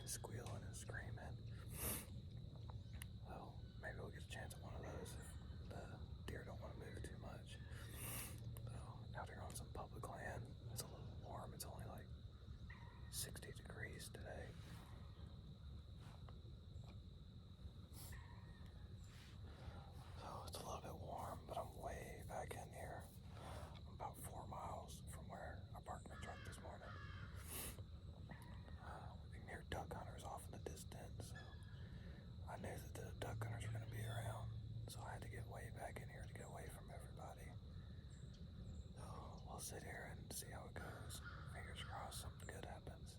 squealing and screaming. Well, maybe we'll get a chance at one of those if the deer don't want to move too much. So, out here on some public land, it's a little warm. It's only like 60 degrees today. So it's a little bit warm, but I'm way back in here. I'm about 4 miles from where I parked my truck this morning. We can hear duck hunters off in the distance, so I knew that the duck hunters were going to be around, so I had to get way back in here to get away from everybody. So we'll sit here and see how it goes. Fingers crossed something good happens.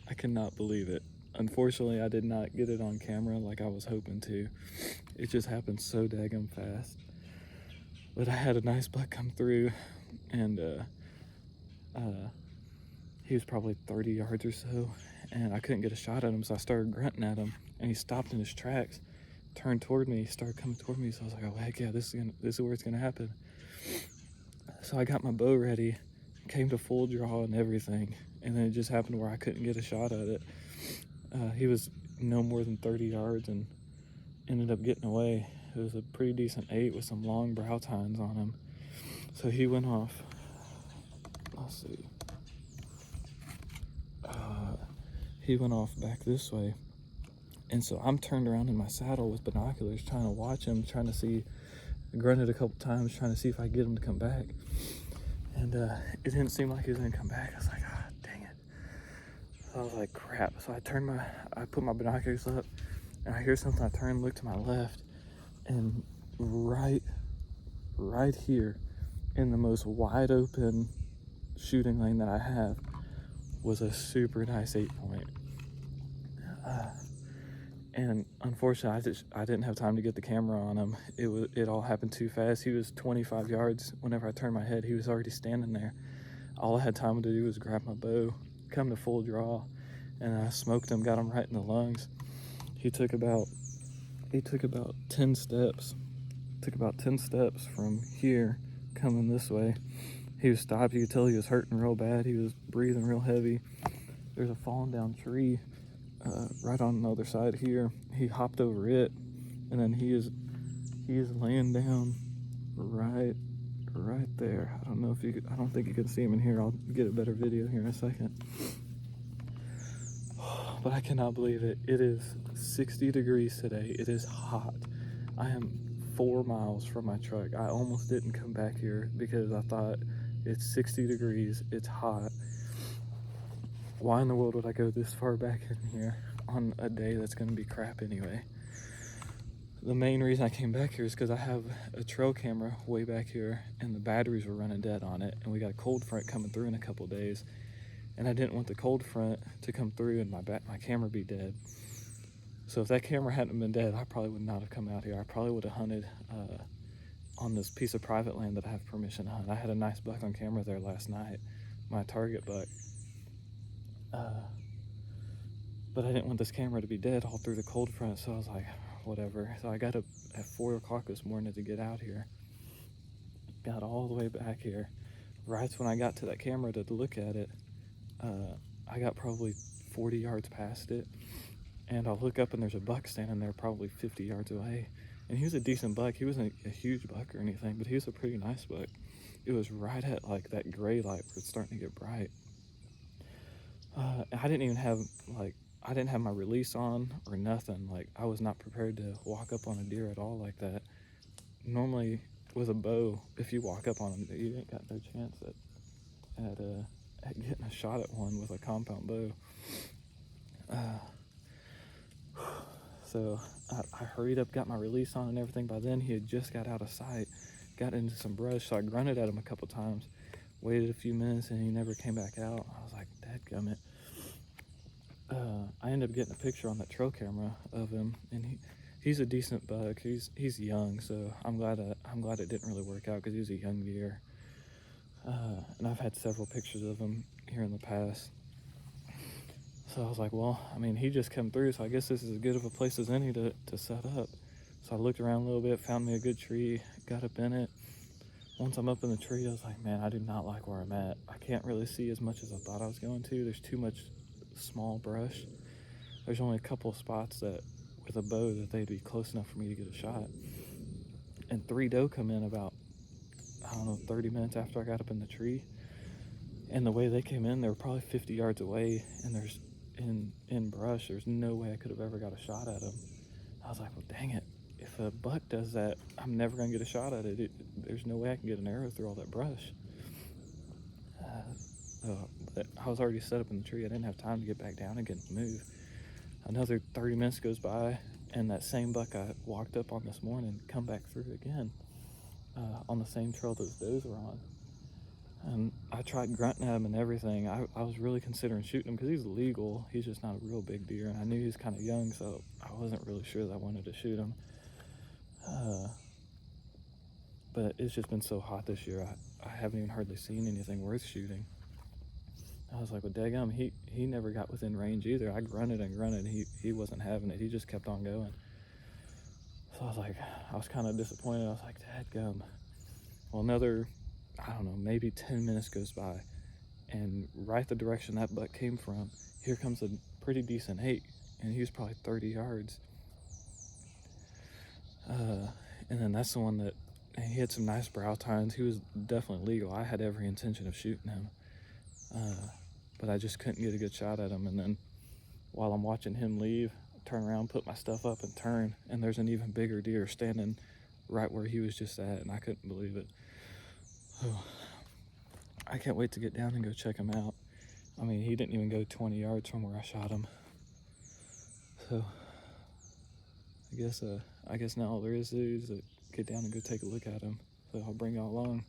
I cannot believe it. Unfortunately, I did not get it on camera like I was hoping to. It just happened so daggum fast. But I had a nice buck come through, and he was probably 30 yards or so, and I couldn't get a shot at him, so I started grunting at him, and he stopped in his tracks, turned toward me, started coming toward me, so I was like, oh heck yeah, this is where it's gonna happen. So I got my bow ready, came to full draw and everything, and then it just happened where I couldn't get a shot at it. He was no more than 30 yards and ended up getting away. It was a pretty decent 8 with some long brow tines on him. So he went off. Let's see. He went off back this way. And so I'm turned around in my saddle with binoculars trying to watch him, trying to see. I grunted a couple times trying to see if I could get him to come back. And it didn't seem like he was going to come back. I was like, ah, dang it. So I was like, crap. So I put my binoculars up, and I hear something. I turn, look to my left, and right here in the most wide open shooting lane that I have was a super nice 8-point. And unfortunately, I didn't have time to get the camera on him. It all happened too fast. He was 25 yards. Whenever I turned my head, he was already standing there. All I had time to do was grab my bow, come to full draw, and I smoked him, got him right in the lungs. He took about 10 steps. Took about 10 steps from here, coming this way. He was stopped. You could tell he was hurting real bad. He was breathing real heavy. There's a fallen down tree right on the other side here. He hopped over it, and then he is laying down right there. I don't think you can see him in here. I'll get a better video here in a second. But I cannot believe it. It is 60 degrees today. It is hot. I am 4 miles from my truck. I almost didn't come back here because I thought it's 60 degrees. It's hot. Why in the world would I go this far back in here on a day that's going to be crap anyway? The main reason I came back here is because I have a trail camera way back here, and the batteries were running dead on it, and we got a cold front coming through in a couple days, and I didn't want the cold front to come through and my camera be dead. So if that camera hadn't been dead, I probably would not have come out here. I probably would have hunted on this piece of private land that I have permission to hunt. I had a nice buck on camera there last night, my target buck. But I didn't want this camera to be dead all through the cold front, so I was like, whatever. So I got up at 4 o'clock this morning to get out here. Got all the way back here. Right when I got to that camera to look at it, I got probably 40 yards past it, and I'll look up and there's a buck standing there probably 50 yards away. And he was a decent buck. He wasn't a huge buck or anything, but he was a pretty nice buck. It was right at like that gray light where it's starting to get bright. I didn't have my release on or nothing. Like, I was not prepared to walk up on a deer at all like that. Normally with a bow, if you walk up on them, you ain't got no chance at getting a shot at one with a compound bow. So I hurried up, got my release on and everything. By then he had just got out of sight, got into some brush, so I grunted at him a couple times, waited a few minutes, and he never came back out. I was like, dadgummit. I ended up getting a picture on that trail camera of him, and he's a decent buck. He's young, so I'm glad it didn't really work out because he was a young deer. And I've had several pictures of him here in the past. So I was like, well, I mean, he just come through, so I guess this is as good of a place as any to set up. So I looked around a little bit, found me a good tree, got up in it. Once I'm up in the tree, I was like, man, I do not like where I'm at. I can't really see as much as I thought I was going to. There's too much small brush. There's only a couple of spots that with a bow that they'd be close enough for me to get a shot. And 3 doe come in about, 30 minutes after I got up in the tree. And the way they came in, they were probably 50 yards away, and there's in brush, there's no way I could have ever got a shot at them. I was like, well, dang it. If a buck does that, I'm never going to get a shot at it. There's no way I can get an arrow through all that brush. But I was already set up in the tree. I didn't have time to get back down again and move. Another 30 minutes goes by, and that same buck I walked up on this morning come back through again on the same trail those does were on. And I tried grunting at him and everything. I was really considering shooting him because he's legal. He's just not a real big deer, and I knew he was kind of young, so I wasn't really sure that I wanted to shoot him. But it's just been so hot this year, I haven't even hardly seen anything worth shooting. I was like, well, daggum, he never got within range either. I grunted and grunted, and he wasn't having it. He just kept on going. So I was kind of disappointed. I was like, dadgum. Well, another, maybe 10 minutes goes by. and right the direction that buck came from, here comes a pretty decent 8, and he was probably 30 yards. And then that's the one that, he had some nice brow tines. He was definitely legal. I had every intention of shooting him, but I just couldn't get a good shot at him. And then while I'm watching him leave, I turn around, put my stuff up, and turn, and there's an even bigger deer standing right where he was just at, and I couldn't believe it. Oh, I can't wait to get down and go check him out. I mean, he didn't even go 20 yards from where I shot him. So I guess now all there is to do is get down and go take a look at him. So I'll bring y'all along.